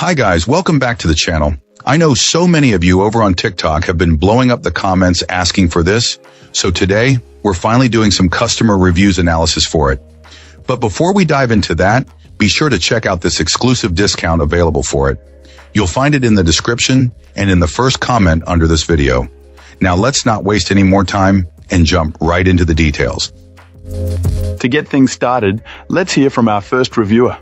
Hi guys, welcome back to the channel. I know so many of you over on TikTok have been blowing up the comments asking for this, so today we're finally doing some customer reviews analysis for it. But before we dive into that, be sure to check out this exclusive discount available for it. You'll find it in the description and in the first comment under this video. Now let's not waste any more time and jump right into the details. To get things started, let's hear from our first reviewer.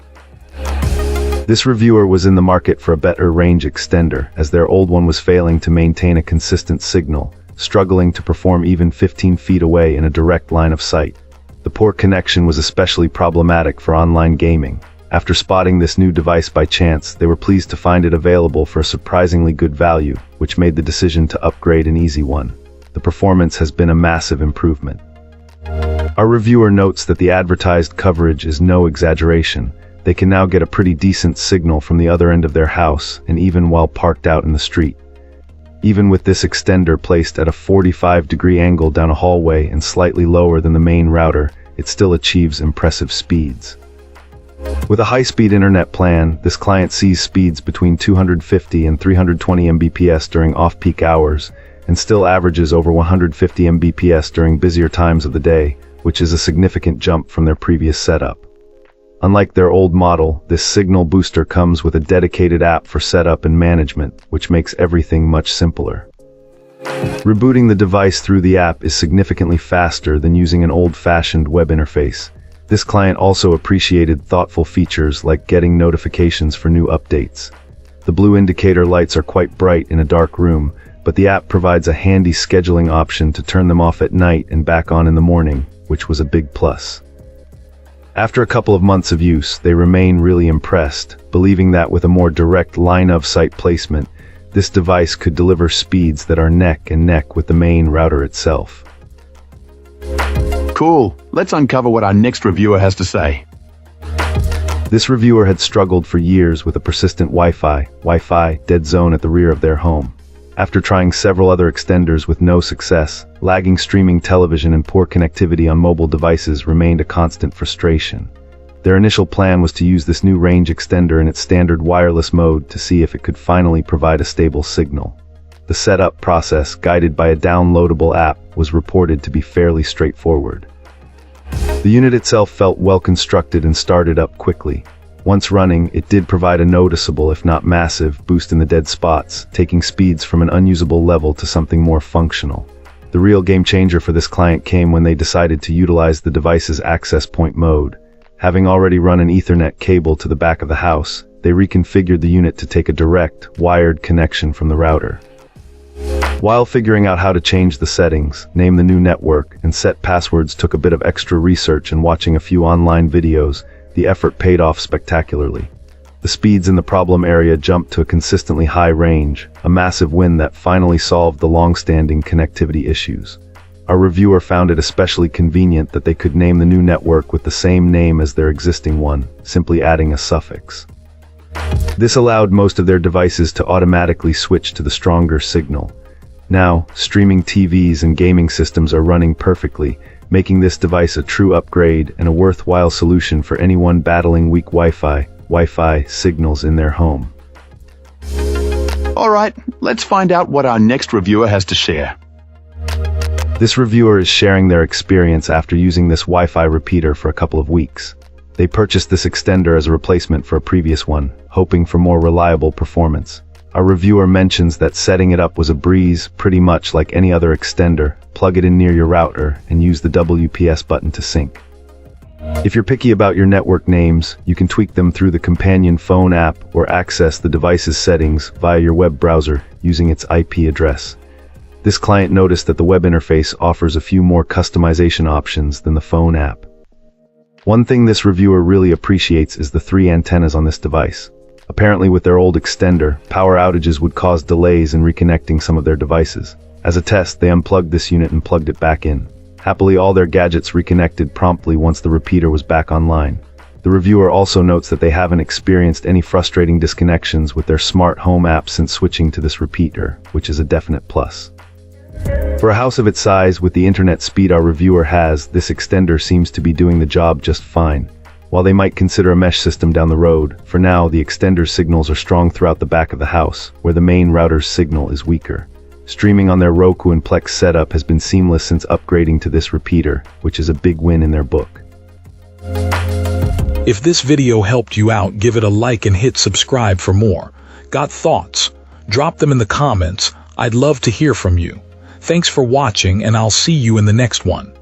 This reviewer was in the market for a better range extender, as their old one was failing to maintain a consistent signal, struggling to perform even 15 feet away in a direct line of sight. The poor connection was especially problematic for online gaming. After spotting this new device by chance, they were pleased to find it available for a surprisingly good value, which made the decision to upgrade an easy one. The performance has been a massive improvement. Our reviewer notes that the advertised coverage is no exaggeration. They can now get a pretty decent signal from the other end of their house, and even while parked out in the street. Even with this extender placed at a 45-degree angle down a hallway and slightly lower than the main router, it still achieves impressive speeds. With a high-speed internet plan, this client sees speeds between 250 and 320 Mbps during off-peak hours, and still averages over 150 Mbps during busier times of the day, which is a significant jump from their previous setup. Unlike their old model, this signal booster comes with a dedicated app for setup and management, which makes everything much simpler. Rebooting the device through the app is significantly faster than using an old-fashioned web interface. This client also appreciated thoughtful features like getting notifications for new updates. The blue indicator lights are quite bright in a dark room, but the app provides a handy scheduling option to turn them off at night and back on in the morning, which was a big plus. After a couple of months of use, they remain really impressed, believing that with a more direct line-of-sight placement, this device could deliver speeds that are neck and neck with the main router itself. Cool. Let's uncover what our next reviewer has to say. This reviewer had struggled for years with a persistent Wi-Fi dead zone at the rear of their home. After trying several other extenders with no success, lagging streaming television and poor connectivity on mobile devices remained a constant frustration. Their initial plan was to use this new range extender in its standard wireless mode to see if it could finally provide a stable signal. The setup process, guided by a downloadable app, was reported to be fairly straightforward. The unit itself felt well constructed and started up quickly. Once running, it did provide a noticeable, if not massive, boost in the dead spots, taking speeds from an unusable level to something more functional. The real game changer for this client came when they decided to utilize the device's access point mode. Having already run an Ethernet cable to the back of the house, they reconfigured the unit to take a direct, wired connection from the router. While figuring out how to change the settings, name the new network, and set passwords took a bit of extra research and watching a few online videos, the effort paid off spectacularly. The speeds in the problem area jumped to a consistently high range, a massive win that finally solved the long-standing connectivity issues. Our reviewer found it especially convenient that they could name the new network with the same name as their existing one, simply adding a suffix. This allowed most of their devices to automatically switch to the stronger signal. Now, streaming TVs and gaming systems are running perfectly, making this device a true upgrade and a worthwhile solution for anyone battling weak Wi-Fi signals in their home. Alright, let's find out what our next reviewer has to share. This reviewer is sharing their experience after using this Wi-Fi repeater for a couple of weeks. They purchased this extender as a replacement for a previous one, hoping for more reliable performance. Our reviewer mentions that setting it up was a breeze, pretty much like any other extender. Plug it in near your router and use the WPS button to sync. If you're picky about your network names, you can tweak them through the companion phone app or access the device's settings via your web browser using its IP address. This client noticed that the web interface offers a few more customization options than the phone app. One thing this reviewer really appreciates is the 3 antennas on this device. Apparently with their old extender, power outages would cause delays in reconnecting some of their devices. As a test, they unplugged this unit and plugged it back in. Happily, all their gadgets reconnected promptly once the repeater was back online. The reviewer also notes that they haven't experienced any frustrating disconnections with their smart home app since switching to this repeater, which is a definite plus. For a house of its size, with the internet speed our reviewer has, this extender seems to be doing the job just fine. While they might consider a mesh system down the road, for now the extender's signals are strong throughout the back of the house, where the main router's signal is weaker. Streaming on their Roku and Plex setup has been seamless since upgrading to this repeater, which is a big win in their book. If this video helped you out, give it a like and hit subscribe for more. Got thoughts? Drop them in the comments. I'd love to hear from you. Thanks for watching, and I'll see you in the next one.